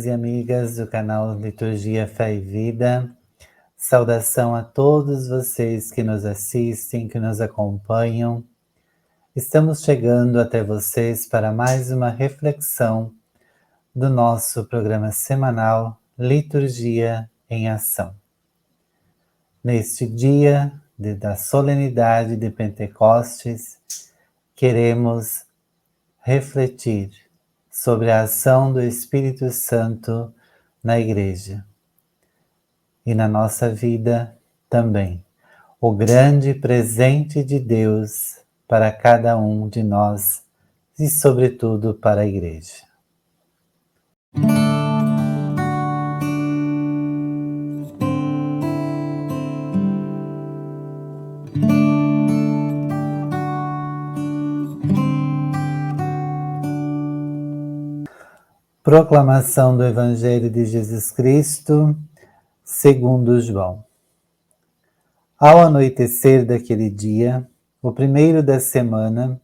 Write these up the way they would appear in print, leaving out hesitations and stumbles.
e amigas do canal Liturgia, Fé e Vida. Saudação a todos vocês que nos assistem, que nos acompanham. Estamos chegando até vocês para mais uma reflexão do nosso programa semanal Liturgia em Ação. Neste dia da solenidade de Pentecostes, queremos refletir sobre a ação do Espírito Santo na Igreja e na nossa vida também. O grande presente de Deus para cada um de nós e, sobretudo, para a Igreja. Proclamação do Evangelho de Jesus Cristo, segundo João. Ao anoitecer daquele dia, o primeiro da semana,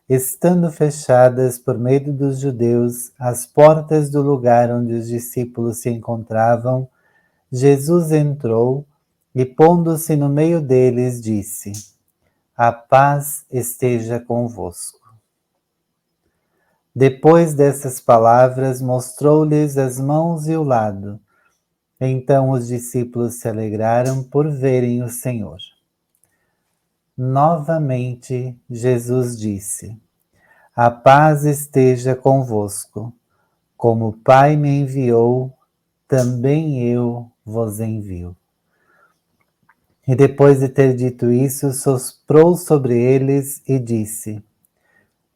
estando fechadas por medo dos judeus as portas do lugar onde os discípulos se encontravam, Jesus entrou e, pondo-se no meio deles, disse: "A paz esteja convosco." Depois dessas palavras, mostrou-lhes as mãos e o lado. Então os discípulos se alegraram por verem o Senhor. Novamente, Jesus disse: "A paz esteja convosco. Como o Pai me enviou, também eu vos envio." E depois de ter dito isso, soprou sobre eles e disse: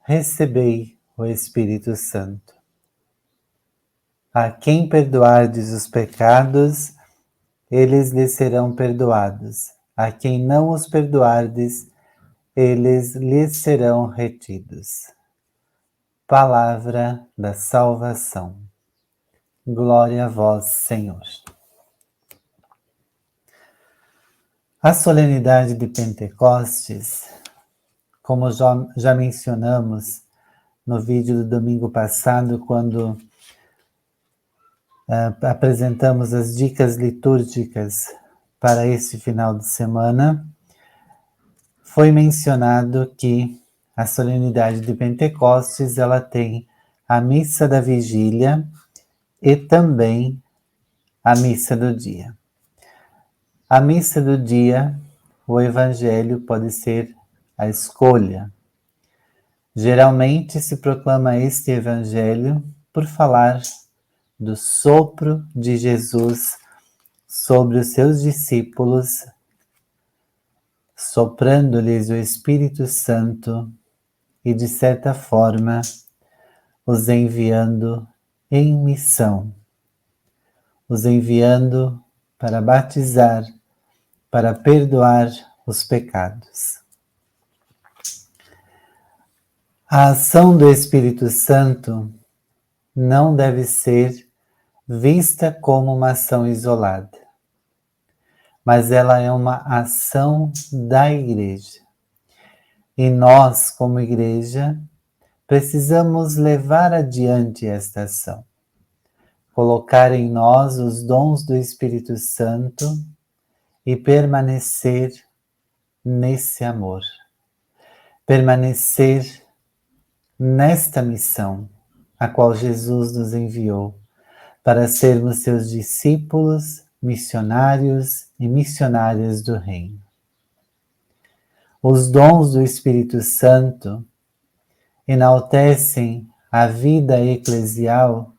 "Recebei o Espírito Santo. A quem perdoardes os pecados, eles lhes serão perdoados. A quem não os perdoardes, eles lhes serão retidos." Palavra da salvação. Glória a vós, Senhor. A solenidade de Pentecostes, como já mencionamos no vídeo do domingo passado, quando apresentamos as dicas litúrgicas para esse final de semana, foi mencionado que a solenidade de Pentecostes ela tem a missa da vigília e também a missa do dia. A missa do dia, o evangelho pode ser a escolha. Geralmente se proclama este evangelho por falar do sopro de Jesus sobre os seus discípulos, soprando-lhes o Espírito Santo e, de certa forma, os enviando em missão, os enviando para batizar, para perdoar os pecados. A ação do Espírito Santo não deve ser vista como uma ação isolada, mas ela é uma ação da Igreja. E nós, como Igreja, precisamos levar adiante esta ação, colocar em nós os dons do Espírito Santo e permanecer nesse amor, permanecer nesta missão a qual Jesus nos enviou, para sermos seus discípulos, missionários e missionárias do Reino. Os dons do Espírito Santo enaltecem a vida eclesial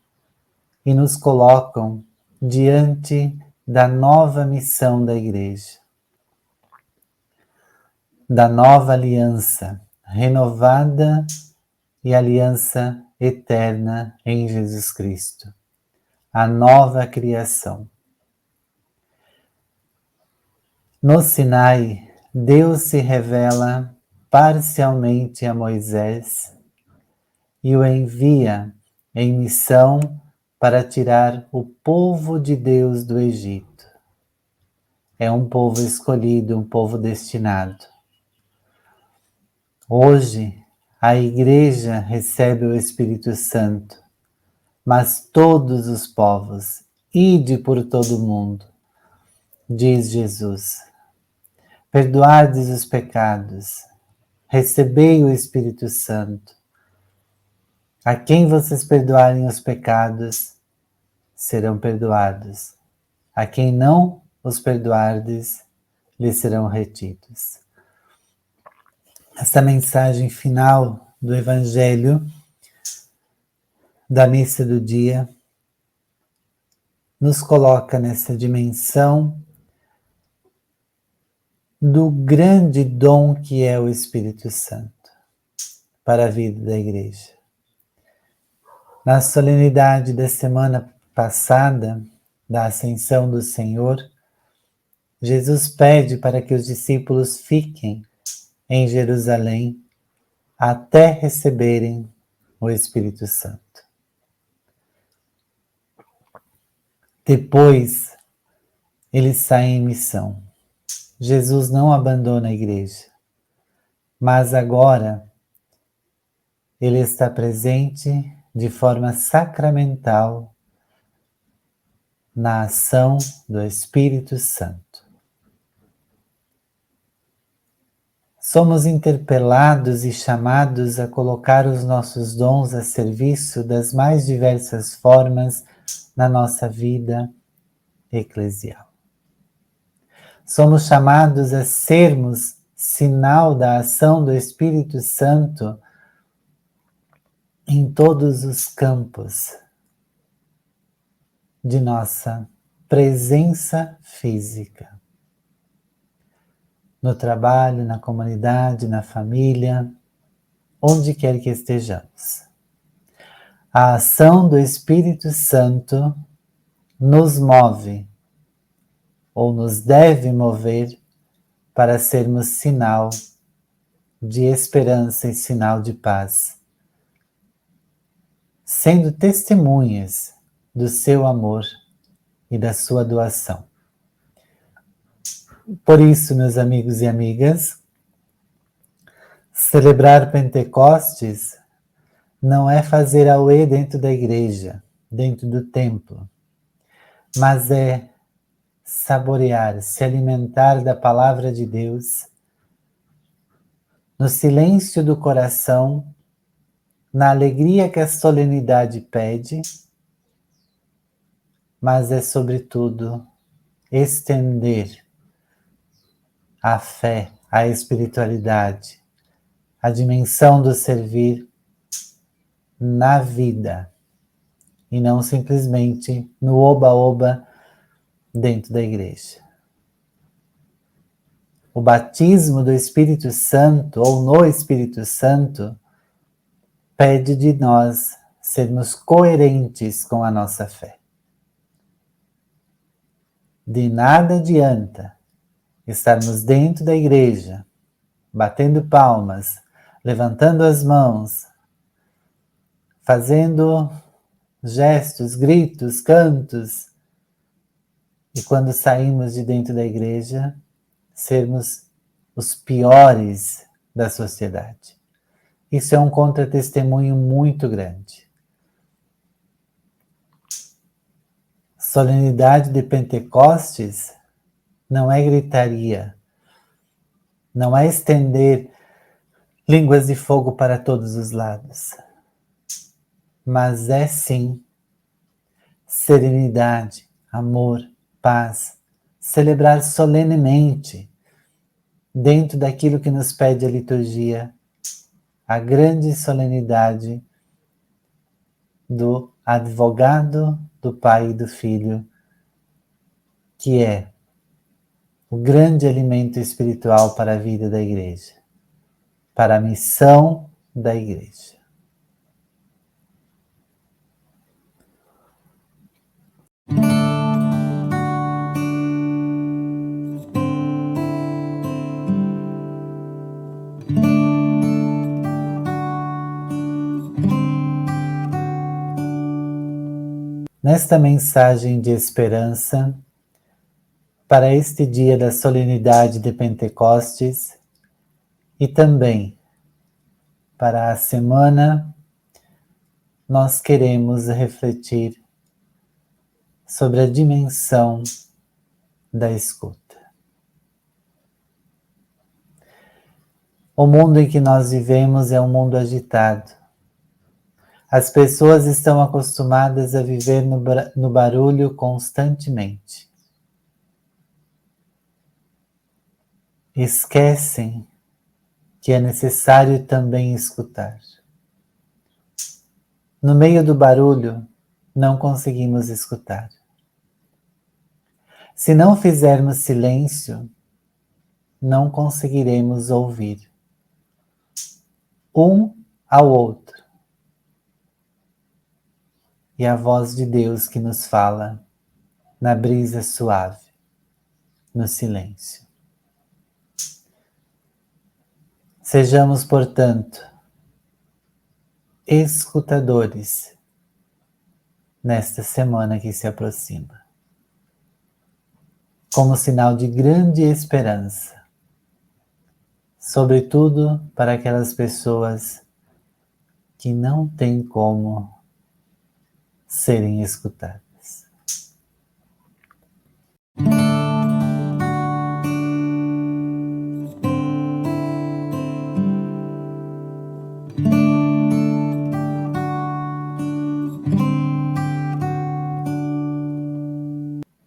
e nos colocam diante da nova missão da Igreja, da nova aliança renovada e aliança eterna em Jesus Cristo, a nova criação. No Sinai, Deus se revela parcialmente a Moisés e o envia em missão para tirar o povo de Deus do Egito. É um povo escolhido, um povo destinado. Hoje, a Igreja recebe o Espírito Santo, mas todos os povos, ide por todo o mundo, diz Jesus. Perdoardes os pecados, recebei o Espírito Santo. A quem vocês perdoarem os pecados, serão perdoados. A quem não os perdoardes, lhes serão retidos. Esta mensagem final do Evangelho da missa do dia nos coloca nessa dimensão do grande dom que é o Espírito Santo para a vida da Igreja. Na solenidade da semana passada, da Ascensão do Senhor, Jesus pede para que os discípulos fiquem em Jerusalém até receberem o Espírito Santo. Depois, eles saem em missão. Jesus não abandona a igreja, mas agora ele está presente de forma sacramental na ação do Espírito Santo. Somos interpelados e chamados a colocar os nossos dons a serviço das mais diversas formas na nossa vida eclesial. Somos chamados a sermos sinal da ação do Espírito Santo em todos os campos de nossa presença física. No trabalho, na comunidade, na família, onde quer que estejamos. A ação do Espírito Santo nos move, ou nos deve mover, para sermos sinal de esperança e sinal de paz, sendo testemunhas do seu amor e da sua doação. Por isso, meus amigos e amigas, celebrar Pentecostes não é fazer auê dentro da igreja, dentro do templo, mas é saborear, se alimentar da palavra de Deus, no silêncio do coração, na alegria que a solenidade pede, mas é sobretudo estender a fé, a espiritualidade, a dimensão do servir na vida e não simplesmente no oba-oba dentro da igreja. O batismo do Espírito Santo, ou no Espírito Santo, pede de nós sermos coerentes com a nossa fé. De nada adianta estarmos dentro da igreja, batendo palmas, levantando as mãos, fazendo gestos, gritos, cantos, e quando saímos de dentro da igreja, sermos os piores da sociedade. Isso é um contra-testemunho muito grande. Solenidade de Pentecostes não é gritaria, não é estender línguas de fogo para todos os lados, mas é sim serenidade, amor, paz, celebrar solenemente, dentro daquilo que nos pede a liturgia, a grande solenidade do advogado do Pai e do Filho, que é o grande alimento espiritual para a vida da igreja, para a missão da igreja. Nesta mensagem de esperança, para este dia da solenidade de Pentecostes e também para a semana nós queremos refletir sobre a dimensão da escuta. O mundo em que nós vivemos é um mundo agitado. As pessoas estão acostumadas a viver no barulho constantemente. Esquecem que é necessário também escutar. No meio do barulho, não conseguimos escutar. Se não fizermos silêncio, não conseguiremos ouvir um ao outro. E a voz de Deus que nos fala na brisa suave, no silêncio. Sejamos, portanto, escutadores nesta semana que se aproxima, como sinal de grande esperança, sobretudo para aquelas pessoas que não têm como serem escutadas.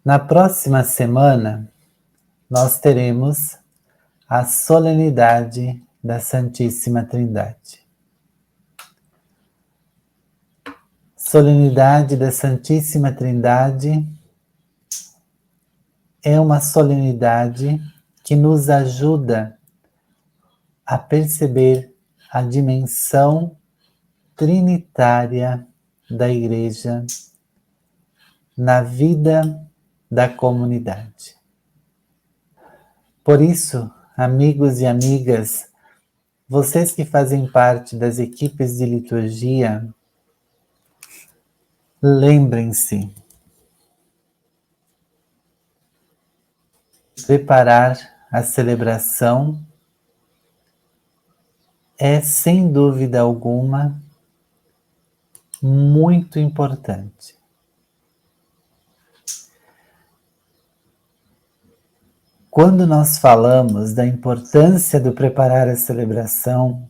Na próxima semana, nós teremos a solenidade da Santíssima Trindade. Solenidade da Santíssima Trindade é uma solenidade que nos ajuda a perceber a dimensão trinitária da Igreja na vida da comunidade. Por isso, amigos e amigas, vocês que fazem parte das equipes de liturgia, lembrem-se, preparar a celebração é, sem dúvida alguma, muito importante. Quando nós falamos da importância do preparar a celebração,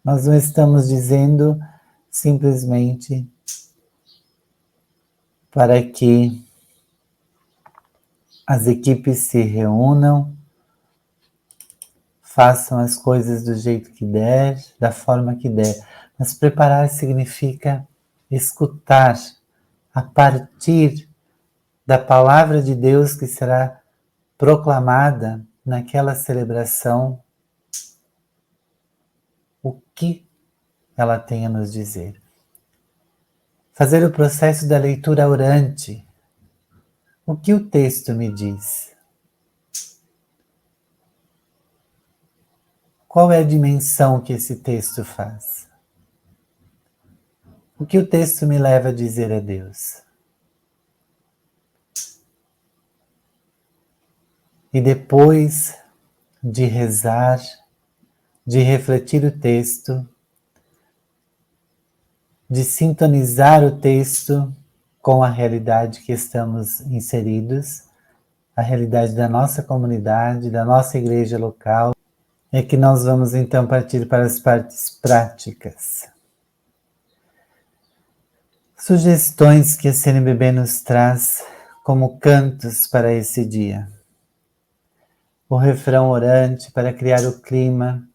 nós não estamos dizendo simplesmente para que as equipes se reúnam, façam as coisas do jeito que der, da forma que der. Mas preparar significa escutar a partir da palavra de Deus que será proclamada naquela celebração, o que ela tem a nos dizer. Fazer o processo da leitura orante. O que o texto me diz? Qual é a dimensão que esse texto faz? O que o texto me leva a dizer a Deus? E depois de rezar, de refletir o texto, de sintonizar o texto com a realidade que estamos inseridos, a realidade da nossa comunidade, da nossa igreja local, é que nós vamos então partir para as partes práticas. Sugestões que a CNBB nos traz como cantos para esse dia. O refrão orante para criar o clima.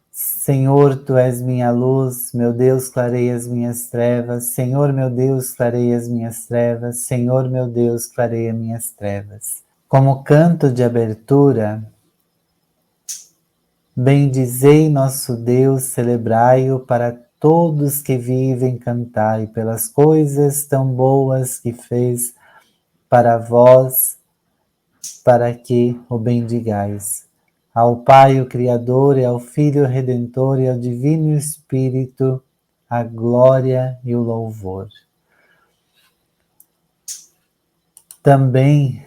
Senhor, Tu és minha luz, meu Deus, clareia as minhas trevas. Senhor, meu Deus, clareia as minhas trevas. Senhor, meu Deus, clareia minhas trevas. Como canto de abertura, bendizei nosso Deus, celebrai-o para todos que vivem, cantai pelas coisas tão boas que fez para vós, para que o bendigais. Ao Pai, o Criador, e ao Filho, o Redentor, e ao Divino Espírito, a glória e o louvor. Também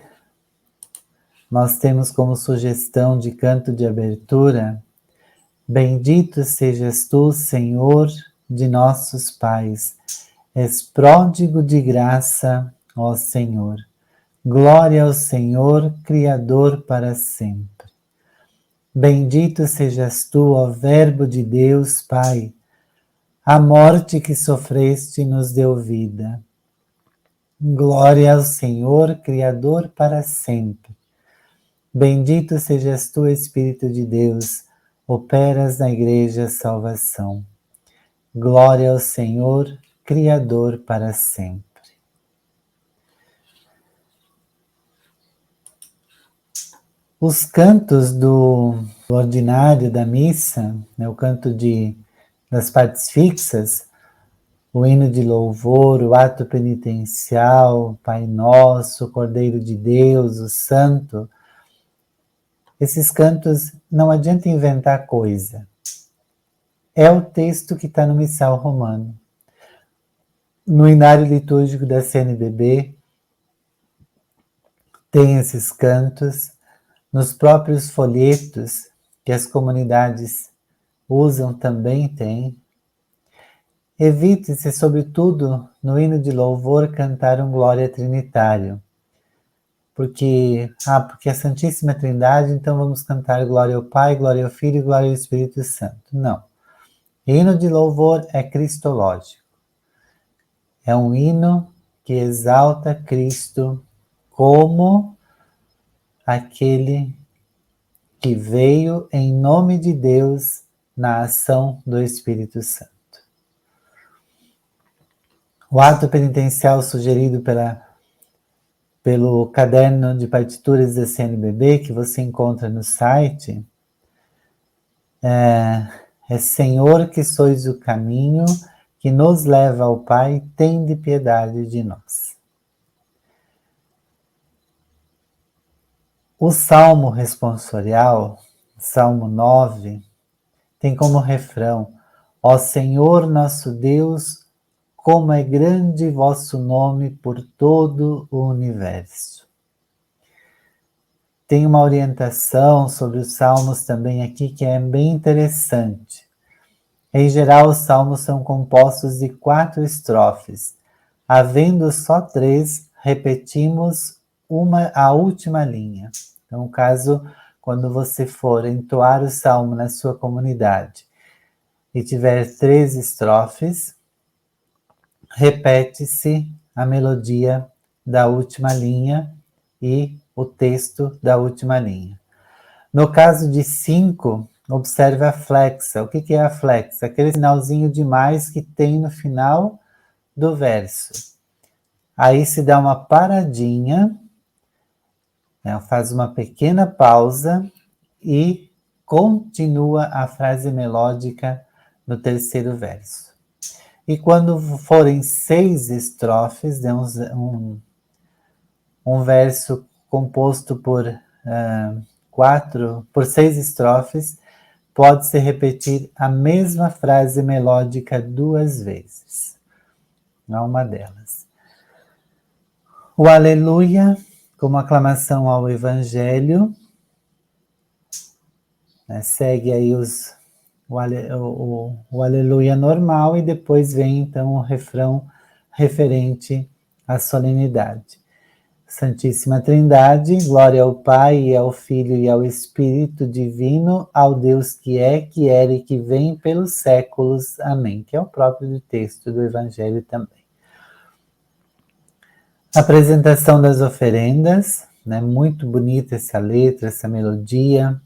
nós temos como sugestão de canto de abertura: bendito sejas tu, Senhor, de nossos pais. És pródigo de graça, ó Senhor. Glória ao Senhor, Criador para sempre. Bendito sejas tu, ó Verbo de Deus, Pai. A morte que sofreste nos deu vida. Glória ao Senhor, Criador para sempre. Bendito sejas tu, Espírito de Deus, operas na Igreja salvação. Glória ao Senhor, Criador para sempre. Os cantos do ordinário da missa, o canto das partes fixas, o hino de louvor, o ato penitencial, Pai Nosso, Cordeiro de Deus, o Santo, esses cantos não adianta inventar coisa. É o texto que está no Missal Romano. No inário litúrgico da CNBB tem esses cantos. Nos próprios folhetos que as comunidades usam também tem. Evite-se, sobretudo, no hino de louvor, cantar um Glória Trinitário. Porque a Santíssima Trindade, então vamos cantar Glória ao Pai, Glória ao Filho e Glória ao Espírito Santo. Não. Hino de louvor é cristológico. É um hino que exalta Cristo como aquele que veio em nome de Deus na ação do Espírito Santo. O ato penitencial sugerido pelo caderno de partituras da CNBB, que você encontra no site, é Senhor, que sois o caminho que nos leva ao Pai, tende piedade de nós. O Salmo responsorial, Salmo 9, tem como refrão: Ó Senhor nosso Deus, como é grande vosso nome por todo o universo. Tem uma orientação sobre os salmos também aqui que é bem interessante. Em geral, os salmos são compostos de 4 estrofes. Havendo só 3, repetimos a última linha. Então, caso quando você for entoar o salmo na sua comunidade e tiver 3 estrofes, repete-se a melodia da última linha e o texto da última linha. No caso de 5, observe a flexa. O que é a flexa? Aquele sinalzinho de mais que tem no final do verso. Aí se dá uma paradinha, faz uma pequena pausa e continua a frase melódica no terceiro verso. E quando forem 6 estrofes, um verso composto por 6 estrofes, pode-se repetir a mesma frase melódica 2 vezes. É uma delas. O Aleluia, como aclamação ao Evangelho, segue aí o Aleluia normal e depois vem então o refrão referente à solenidade. Santíssima Trindade, glória ao Pai, e ao Filho e ao Espírito Divino, ao Deus que é, que era e que vem pelos séculos. Amém. Que é o próprio texto do Evangelho também. Apresentação das oferendas, muito bonita essa letra, essa melodia,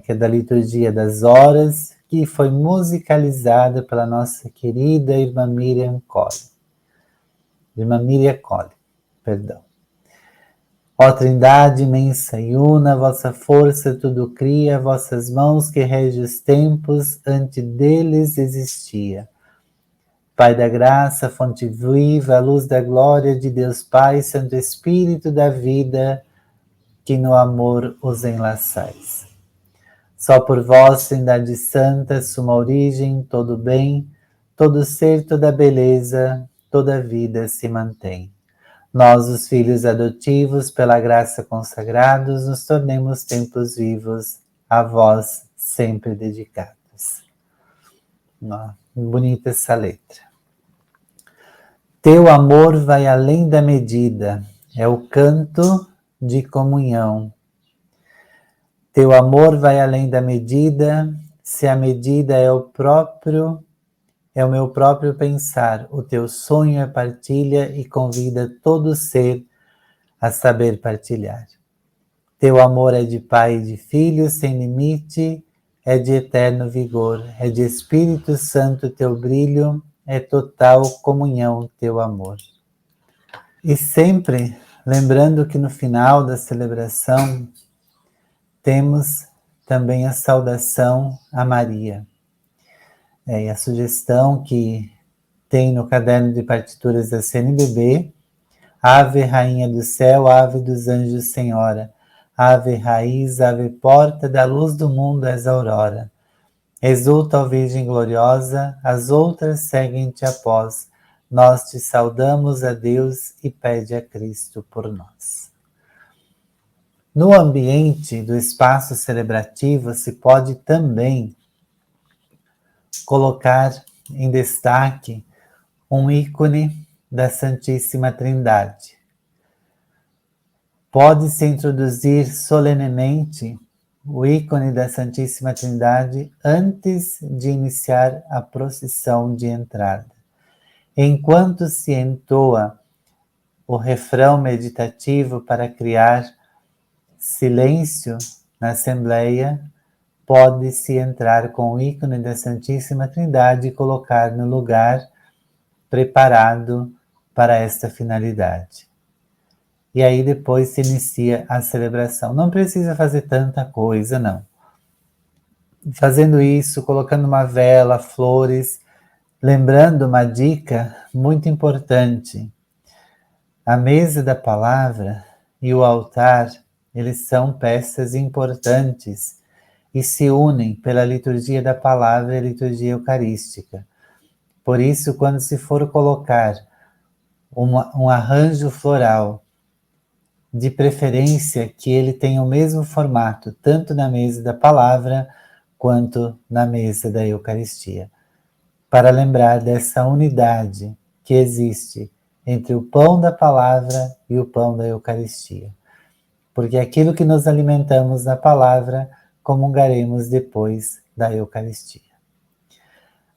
que é da liturgia das horas, que foi musicalizada pela nossa querida irmã Miriam Colli. Irmã Miriam Colli, perdão. Ó Trindade imensa e una, vossa força tudo cria, vossas mãos que rege os tempos, ante deles existia. Pai da graça, fonte viva, a luz da glória de Deus Pai, Santo Espírito da vida, que no amor os enlaçais. Só por vós, Trindade Santa, suma origem, todo bem, todo ser, toda beleza, toda vida se mantém. Nós, os filhos adotivos, pela graça consagrados, nos tornemos templos vivos, a vós sempre dedicados. Bonita essa letra. Teu amor vai além da medida, é o canto de comunhão. Teu amor vai além da medida, se a medida é o meu próprio pensar. O teu sonho é partilha e convida todo ser a saber partilhar. Teu amor é de pai e de filho, sem limite, é de eterno vigor, é de Espírito Santo teu brilho, é total comunhão teu amor. E sempre lembrando que no final da celebração temos também a saudação a Maria. E a sugestão que tem no caderno de partituras da CNBB: Ave Rainha do Céu, Ave dos Anjos Senhora, Ave Raiz, Ave Porta da Luz do Mundo és Aurora. Exulta, ó Virgem Gloriosa, as outras seguem-te após. Nós te saudamos a Deus e pede a Cristo por nós. No ambiente do espaço celebrativo se pode também colocar em destaque um ícone da Santíssima Trindade. Pode-se introduzir solenemente o ícone da Santíssima Trindade antes de iniciar a procissão de entrada. Enquanto se entoa o refrão meditativo para criar silêncio na Assembleia, pode-se entrar com o ícone da Santíssima Trindade e colocar no lugar preparado para esta finalidade. E aí depois se inicia a celebração. Não precisa fazer tanta coisa, não. Fazendo isso, colocando uma vela, flores, lembrando uma dica muito importante. A mesa da palavra e o altar, eles são peças importantes e se unem pela liturgia da palavra e a liturgia eucarística. Por isso, quando se for colocar um arranjo floral, de preferência que ele tenha o mesmo formato, tanto na mesa da palavra quanto na mesa da Eucaristia, para lembrar dessa unidade que existe entre o pão da palavra e o pão da Eucaristia. Porque aquilo que nos alimentamos na palavra, comungaremos depois da Eucaristia.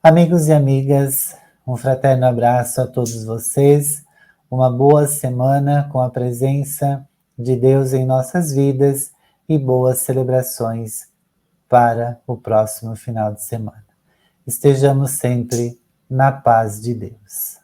Amigos e amigas, um fraterno abraço a todos vocês, uma boa semana com a presença de Deus em nossas vidas e boas celebrações para o próximo final de semana. Estejamos sempre na paz de Deus.